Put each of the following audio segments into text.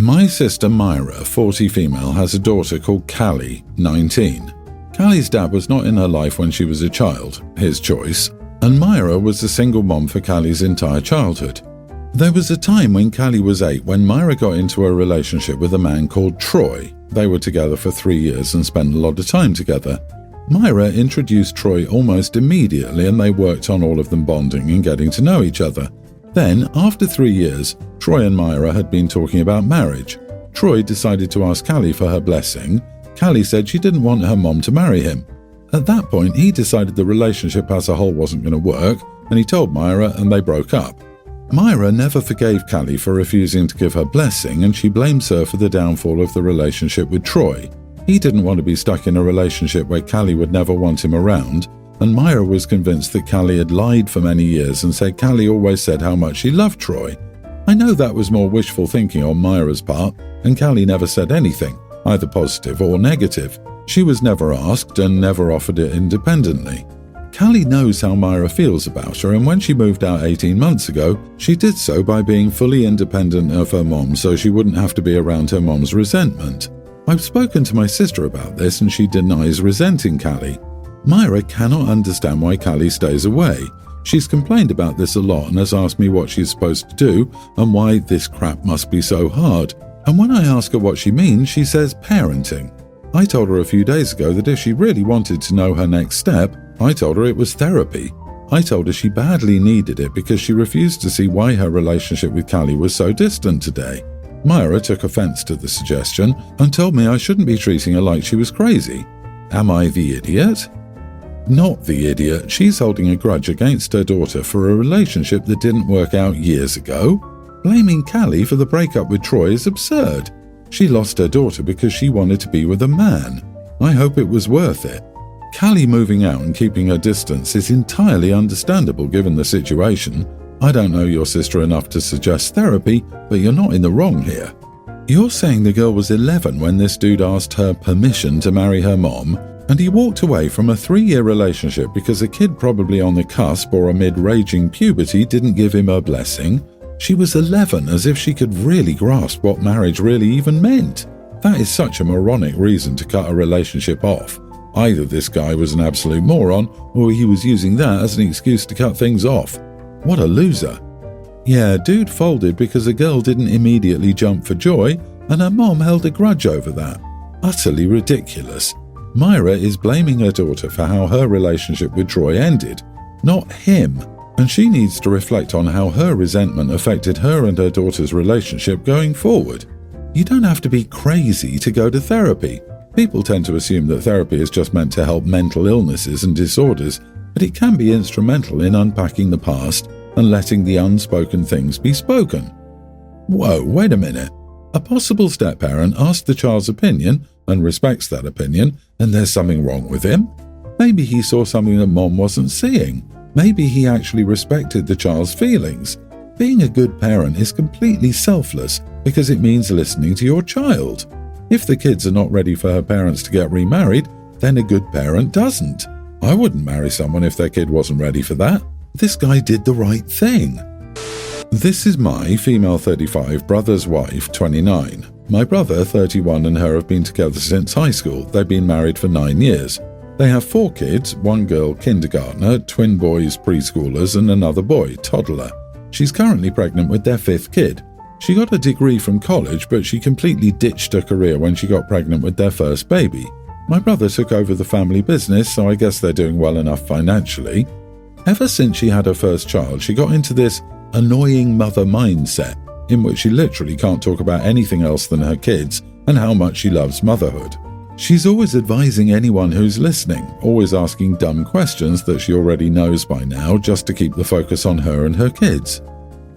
My sister Myra, 40 female, has a daughter called Callie, 19. Callie's dad was not in her life when she was a child, his choice, and Myra was a single mom for Callie's entire childhood. There was a time when Callie was 8 when Myra got into a relationship with a man called Troy. They were together for 3 years and spent a lot of time together. Myra introduced Troy almost immediately and they worked on all of them bonding and getting to know each other. Then, after 3 years, Troy and Myra had been talking about marriage. Troy decided to ask Callie for her blessing. Callie said she didn't want her mom to marry him. At that point, he decided the relationship as a whole wasn't going to work, and he told Myra and they broke up. Myra never forgave Callie for refusing to give her blessing, and she blames her for the downfall of the relationship with Troy. He didn't want to be stuck in a relationship where Callie would never want him around, and Myra was convinced that Callie had lied for many years and said Callie always said how much she loved Troy. I know that was more wishful thinking on Myra's part, and Callie never said anything, either positive or negative. She was never asked and never offered it independently. Callie knows how Myra feels about her, and when she moved out 18 months ago, she did so by being fully independent of her mom so she wouldn't have to be around her mom's resentment. I've spoken to my sister about this and she denies resenting Callie. Myra cannot understand why Callie stays away. She's complained about this a lot and has asked me what she's supposed to do and why this crap must be so hard. And when I ask her what she means, she says parenting. I told her a few days ago that if she really wanted to know her next step, I told her it was therapy. I told her she badly needed it because she refused to see why her relationship with Callie was so distant today. Myra took offense to the suggestion and told me I shouldn't be treating her like she was crazy. Am I the idiot? Not the idiot. She's holding a grudge against her daughter for a relationship that didn't work out years ago. Blaming Callie for the breakup with Troy is absurd. She lost her daughter because she wanted to be with a man. I hope it was worth it. Callie moving out and keeping her distance is entirely understandable given the situation. I don't know your sister enough to suggest therapy, but you're not in the wrong here. You're saying the girl was 11 when this dude asked her permission to marry her mom, and he walked away from a 3-year relationship because a kid probably on the cusp or amid raging puberty didn't give him her blessing. She was 11, as if she could really grasp what marriage really even meant. That is such a moronic reason to cut a relationship off. Either this guy was an absolute moron, or he was using that as an excuse to cut things off. What a loser. Yeah, dude folded because a girl didn't immediately jump for joy, and her mom held a grudge over that. Utterly ridiculous. Myra is blaming her daughter for how her relationship with Troy ended, not him. And she needs to reflect on how her resentment affected her and her daughter's relationship going forward. You don't have to be crazy to go to therapy. People tend to assume that therapy is just meant to help mental illnesses and disorders, but it can be instrumental in unpacking the past and letting the unspoken things be spoken. Whoa, wait a minute. A possible step-parent asks the child's opinion and respects that opinion, and there's something wrong with him? Maybe he saw something that mom wasn't seeing. Maybe he actually respected the child's feelings. Being a good parent is completely selfless because it means listening to your child. If the kids are not ready for her parents to get remarried, then a good parent doesn't. I wouldn't marry someone if their kid wasn't ready for that. This guy did the right thing. This is my female 35 brother's wife, 29. My brother, 31, and her have been together since high school. They've been married for 9 years. They have 4 kids, 1 girl, kindergartner, twin boys, preschoolers, and another boy, toddler. She's currently pregnant with their 5th kid. She got a degree from college, but she completely ditched her career when she got pregnant with their first baby. My brother took over the family business, so I guess they're doing well enough financially. Ever since she had her first child, she got into this annoying mother mindset, in which she literally can't talk about anything else than her kids and how much she loves motherhood. She's always advising anyone who's listening, always asking dumb questions that she already knows by now just to keep the focus on her and her kids.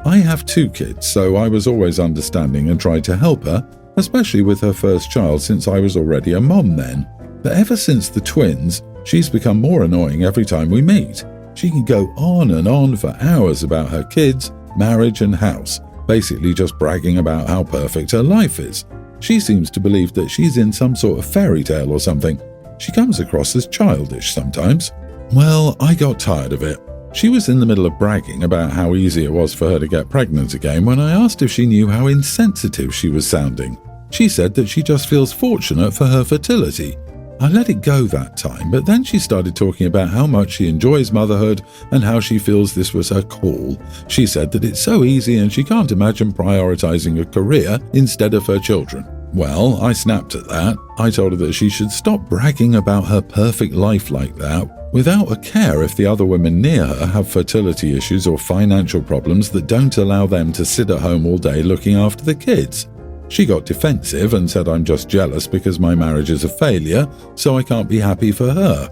I have 2 kids, so I was always understanding and tried to help her, especially with her first child since I was already a mom then. But ever since the twins, she's become more annoying every time we meet. She can go on and on for hours about her kids, marriage and house, basically just bragging about how perfect her life is. She seems to believe that she's in some sort of fairy tale or something. She comes across as childish sometimes. Well, I got tired of it. She was in the middle of bragging about how easy it was for her to get pregnant again when I asked if she knew how insensitive she was sounding. She said that she just feels fortunate for her fertility. I let it go that time, but then she started talking about how much she enjoys motherhood and how she feels this was her call. She said that it's so easy and she can't imagine prioritizing a career instead of her children. Well, I snapped at that. I told her that she should stop bragging about her perfect life like that without a care if the other women near her have fertility issues or financial problems that don't allow them to sit at home all day looking after the kids. She got defensive and said I'm just jealous because my marriage is a failure, so I can't be happy for her.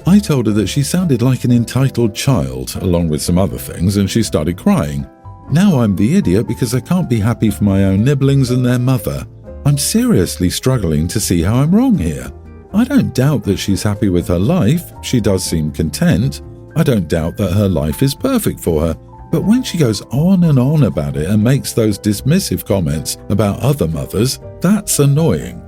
I told her that she sounded like an entitled child, along with some other things, and she started crying. Now I'm the idiot because I can't be happy for my own nibblings and their mother. I'm seriously struggling to see how I'm wrong here. I don't doubt that she's happy with her life. She does seem content. I don't doubt that her life is perfect for her. But when she goes on and on about it and makes those dismissive comments about other mothers, that's annoying.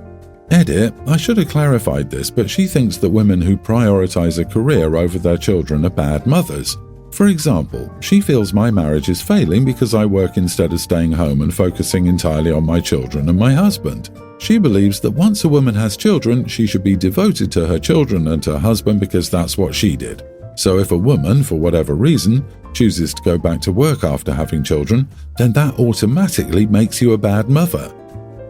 Edit, I should have clarified this, but she thinks that women who prioritize a career over their children are bad mothers. For example, she feels my marriage is failing because I work instead of staying home and focusing entirely on my children and my husband. She believes that once a woman has children, she should be devoted to her children and her husband because that's what she did. So if a woman, for whatever reason, chooses to go back to work after having children, then that automatically makes you a bad mother.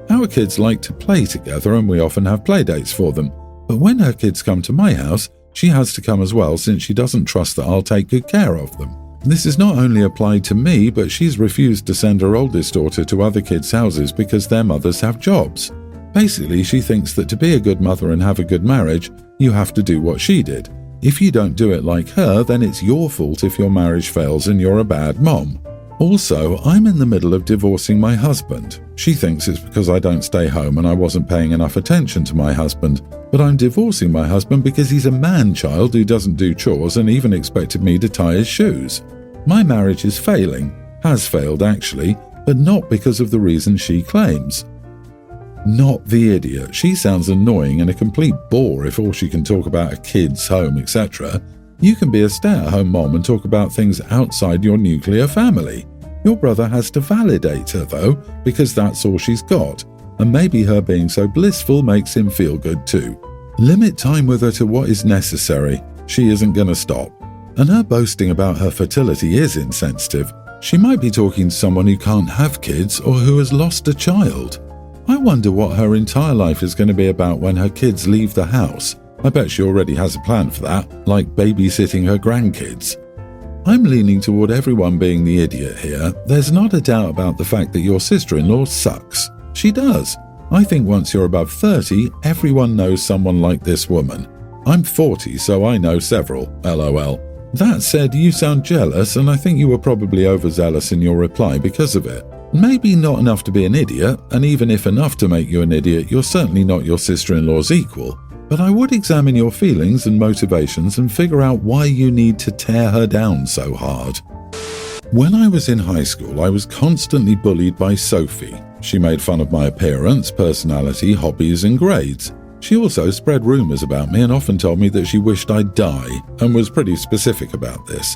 Our kids like to play together and we often have play dates for them, but when her kids come to my house, she has to come as well since she doesn't trust that I'll take good care of them. This is not only applied to me, but she's refused to send her oldest daughter to other kids' houses because their mothers have jobs. Basically, she thinks that to be a good mother and have a good marriage, you have to do what she did. If you don't do it like her, then it's your fault if your marriage fails and you're a bad mom. Also, I'm in the middle of divorcing my husband. She thinks it's because I don't stay home and I wasn't paying enough attention to my husband. But I'm divorcing my husband because he's a man-child who doesn't do chores and even expected me to tie his shoes. My marriage is failing, has failed actually, but not because of the reason she claims. Not the idiot. She sounds annoying and a complete bore if all she can talk about are kids, home, etc. You can be a stay-at-home mom and talk about things outside your nuclear family. Your brother has to validate her though, because that's all she's got, and maybe her being so blissful makes him feel good too. Limit time with her to what is necessary. She isn't going to stop. And her boasting about her fertility is insensitive. She might be talking to someone who can't have kids or who has lost a child. I wonder what her entire life is going to be about when her kids leave the house. I bet she already has a plan for that, like babysitting her grandkids. I'm leaning toward everyone being the idiot here. There's not a doubt about the fact that your sister-in-law sucks. She does. I think once you're above 30, everyone knows someone like this woman. I'm 40, so I know several, lol. That said, you sound jealous, and I think you were probably overzealous in your reply because of it. Maybe not enough to be an idiot, and even if enough to make you an idiot, you're certainly not your sister-in-law's equal. But I would examine your feelings and motivations and figure out why you need to tear her down so hard. When I was in high school, I was constantly bullied by Sophie. She made fun of my appearance, personality, hobbies, and grades. She also spread rumors about me and often told me that she wished I'd die, and was pretty specific about this.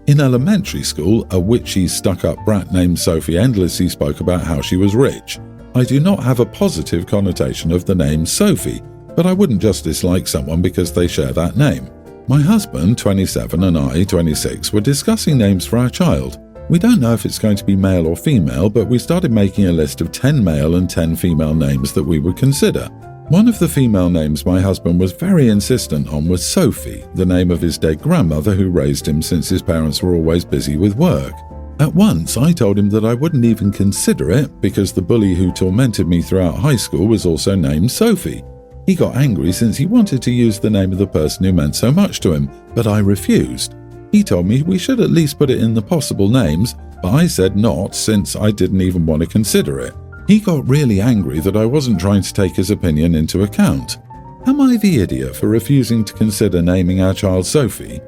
In elementary school, a witchy, stuck-up brat named Sophie endlessly spoke about how she was rich. I do not have a positive connotation of the name Sophie, but I wouldn't just dislike someone because they share that name. My husband, 27, and I, 26, were discussing names for our child. We don't know if it's going to be male or female, but we started making a list of 10 male and 10 female names that we would consider. One of the female names my husband was very insistent on was Sophie, the name of his dead grandmother who raised him since his parents were always busy with work. At once, I told him that I wouldn't even consider it because the bully who tormented me throughout high school was also named Sophie. He got angry since he wanted to use the name of the person who meant so much to him, but I refused. He told me we should at least put it in the possible names, but I said not since I didn't even want to consider it. He got really angry that I wasn't trying to take his opinion into account. Am I the idiot for refusing to consider naming our child Sophie?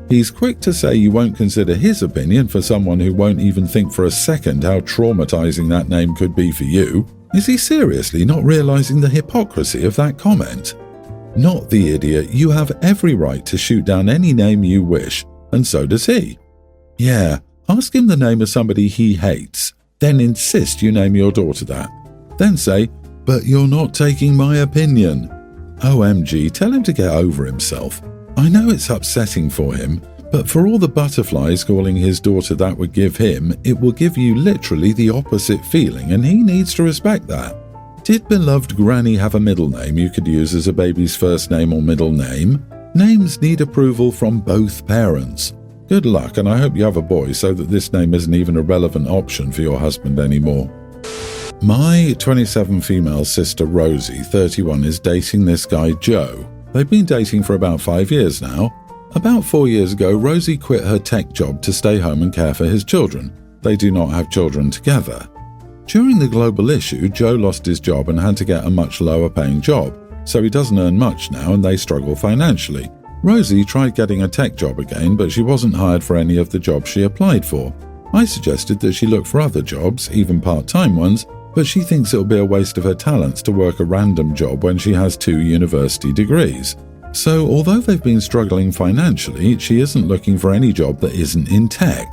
He's quick to say you won't consider his opinion for someone who won't even think for a second how traumatizing that name could be for you. Is he seriously not realizing the hypocrisy of that comment? Not the idiot, you have every right to shoot down any name you wish, and so does he. Yeah, ask him the name of somebody he hates, then insist you name your daughter that. Then say, "But you're not taking my opinion." OMG, tell him to get over himself. I know it's upsetting for him, but for all the butterflies calling his daughter that would give him, it will give you literally the opposite feeling, and he needs to respect that. Did beloved Granny have a middle name you could use as a baby's first name or middle name? Names need approval from both parents. Good luck, and I hope you have a boy so that this name isn't even a relevant option for your husband anymore. My 27 female sister Rosie, 31, is dating this guy Joe. They've been dating for about 5 years now. About 4 years ago, Rosie quit her tech job to stay home and care for his children. They do not have children together. During the global issue, Joe lost his job and had to get a much lower paying job, so he doesn't earn much now and they struggle financially. Rosie tried getting a tech job again, but she wasn't hired for any of the jobs she applied for. I suggested that she look for other jobs, even part-time ones, but she thinks it'll be a waste of her talents to work a random job when she has 2 university degrees. So although they've been struggling financially, she isn't looking for any job that isn't in tech.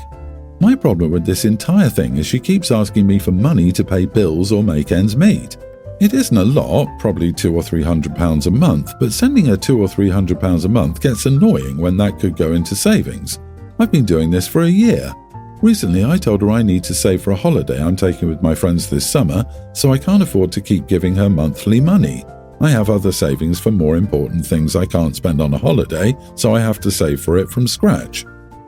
My problem with this entire thing is she keeps asking me for money to pay bills or make ends meet. It isn't a lot, probably £200 or £300 a month, but sending her £200 or £300 a month gets annoying when that could go into savings. I've been doing this for a year. Recently I told her I need to save for a holiday I'm taking with my friends this summer, so I can't afford to keep giving her monthly money. I have other savings for more important things I can't spend on a holiday, so I have to save for it from scratch.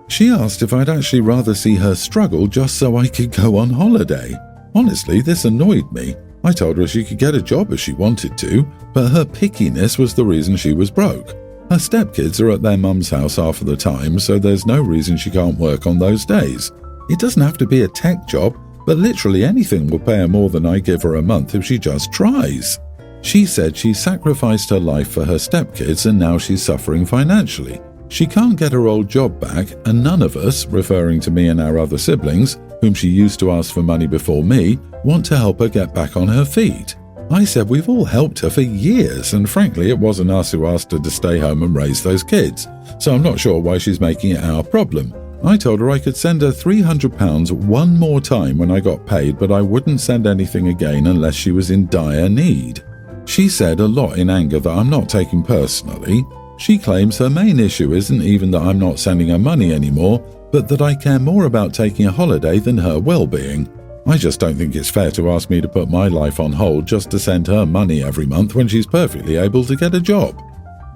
She asked if I'd actually rather see her struggle just so I could go on holiday. Honestly, this annoyed me. I told her she could get a job if she wanted to, but her pickiness was the reason she was broke. Her stepkids are at their mum's house half of the time, so there's no reason she can't work on those days. It doesn't have to be a tech job, but literally anything will pay her more than I give her a month if she just tries. She said she sacrificed her life for her stepkids and now she's suffering financially. She can't get her old job back, and none of us, referring to me and our other siblings, whom she used to ask for money before me, want to help her get back on her feet. I said we've all helped her for years, and frankly it wasn't us who asked her to stay home and raise those kids, so I'm not sure why she's making it our problem. I told her I could send her £300 one more time when I got paid, but I wouldn't send anything again unless she was in dire need. She said a lot in anger that I'm not taking personally. She claims her main issue isn't even that I'm not sending her money anymore, but that I care more about taking a holiday than her well-being. I just don't think it's fair to ask me to put my life on hold just to send her money every month when she's perfectly able to get a job.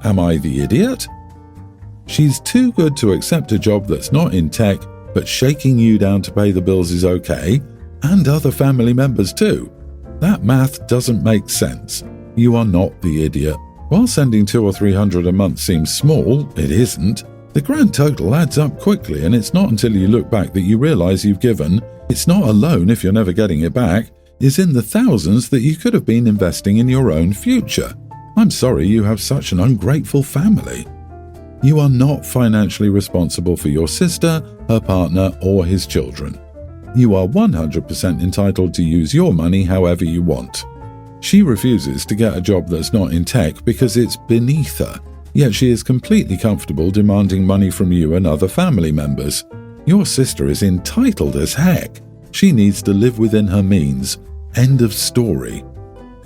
Am I the idiot? She's too good to accept a job that's not in tech, but shaking you down to pay the bills is okay, and other family members too. That math doesn't make sense. You are not the idiot. While sending £200 or £300 a month seems small, it isn't. The grand total adds up quickly, and it's not until you look back that you realise you've given. It's not a loan if you're never getting it back. It's in the thousands that you could have been investing in your own future. I'm sorry you have such an ungrateful family. You are not financially responsible for your sister, her partner, or his children. You are 100% entitled to use your money however you want. She refuses to get a job that's not in tech because it's beneath her, yet she is completely comfortable demanding money from you and other family members. Your sister is entitled as heck. She needs to live within her means. End of story.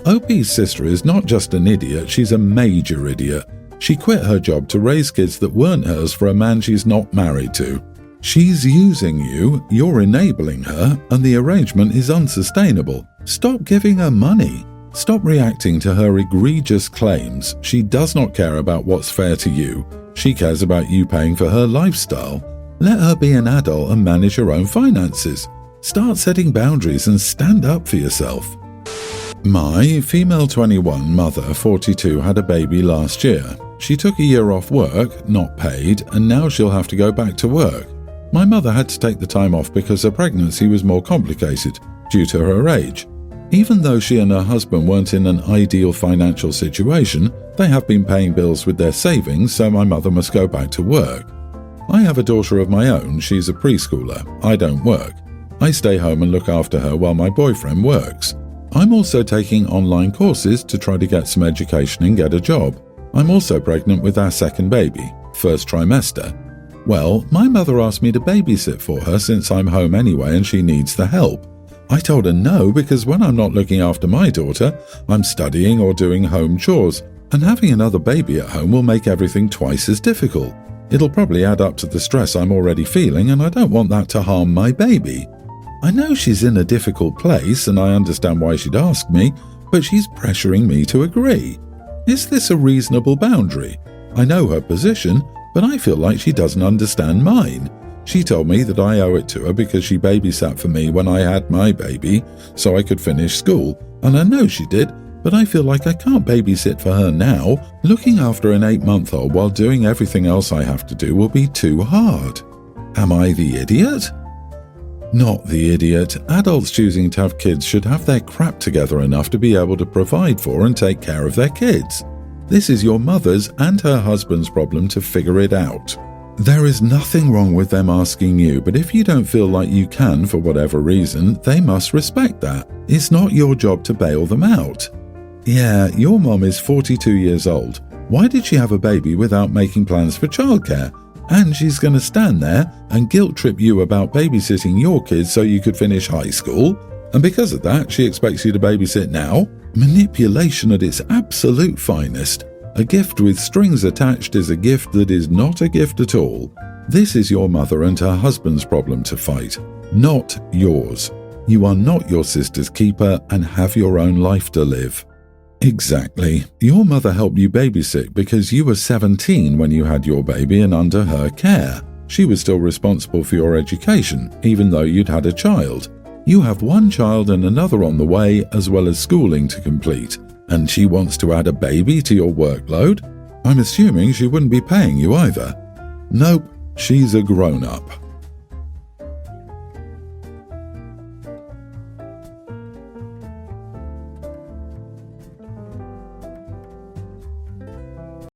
OP's sister is not just an idiot, she's a major idiot. She quit her job to raise kids that weren't hers for a man she's not married to. She's using you, you're enabling her, and the arrangement is unsustainable. Stop giving her money. Stop reacting to her egregious claims. She does not care about what's fair to you. She cares about you paying for her lifestyle. Let her be an adult and manage her own finances. Start setting boundaries and stand up for yourself. My female 21 mother, 42, had a baby last year. She took a year off work, not paid, and now she'll have to go back to work. My mother had to take the time off because her pregnancy was more complicated due to her age. Even though she and her husband weren't in an ideal financial situation, they have been paying bills with their savings, so my mother must go back to work. I have a daughter of my own, she's a preschooler. I don't work. I stay home and look after her while my boyfriend works. I'm also taking online courses to try to get some education and get a job. I'm also pregnant with our second baby, first trimester. Well, my mother asked me to babysit for her since I'm home anyway and she needs the help. I told her no because when I'm not looking after my daughter, I'm studying or doing home chores, and having another baby at home will make everything twice as difficult. It'll probably add up to the stress I'm already feeling, and I don't want that to harm my baby. I know she's in a difficult place and I understand why she'd ask me, but she's pressuring me to agree. Is this a reasonable boundary? I know her position, but I feel like she doesn't understand mine. She told me that I owe it to her because she babysat for me when I had my baby so I could finish school, and I know she did, but I feel like I can't babysit for her now. Looking after an 8-month-old while doing everything else I have to do will be too hard. Am I the idiot? Not the idiot. Adults choosing to have kids should have their crap together enough to be able to provide for and take care of their kids. This is your mother's and her husband's problem to figure it out. There is nothing wrong with them asking you, but if you don't feel like you can for whatever reason, they must respect that. It's not your job to bail them out. Yeah, your mom is 42 years old. Why did she have a baby without making plans for childcare? And she's going to stand there and guilt trip you about babysitting your kids so you could finish high school? And because of that, she expects you to babysit now? Manipulation at its absolute finest. A gift with strings attached is a gift that is not a gift at all. This is your mother and her husband's problem to fight, not yours. You are not your sister's keeper and have your own life to live. Exactly. Your mother helped you babysit because you were 17 when you had your baby and under her care. She was still responsible for your education, even though you'd had a child. You have one child and another on the way, as well as schooling to complete. And she wants to add a baby to your workload? I'm assuming she wouldn't be paying you either. Nope, she's a grown-up.